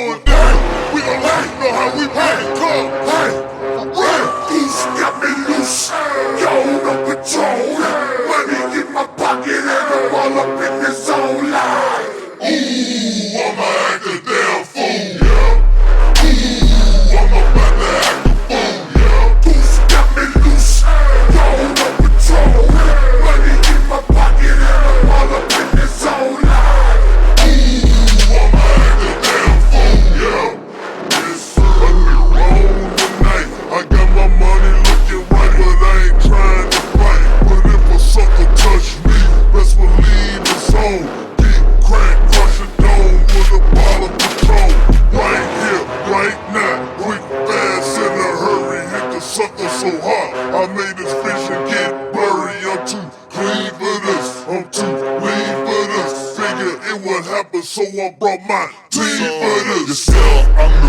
going down. We gon' let you know how we play. Come, hey, for real. These got me loose, yo, no patrol. Money in my pocket and I'm all up in the zone line. Ooh, I'ma act a damn fool, yeah. Ooh, I'm about to act a fool, yeah. These got me loose, yo, no patrol. Money in my pocket and I'm all up in the zone line. Ooh, I'ma act a damn fool, yeah. Yes, sir. I get roll tonight. I got my money looking right, but I ain't trying to fight. But if a sucker touch me, best believe it's on. Get crack, crush a dome with a bottle of Patron. Right here, right now, quick, fast, in a hurry. Hit the sucker so hard, I made his vision get blurry. I'm too clean for this, I'm too lean for this. Figure it would happen, so I brought my team for this. Yourself, I'm the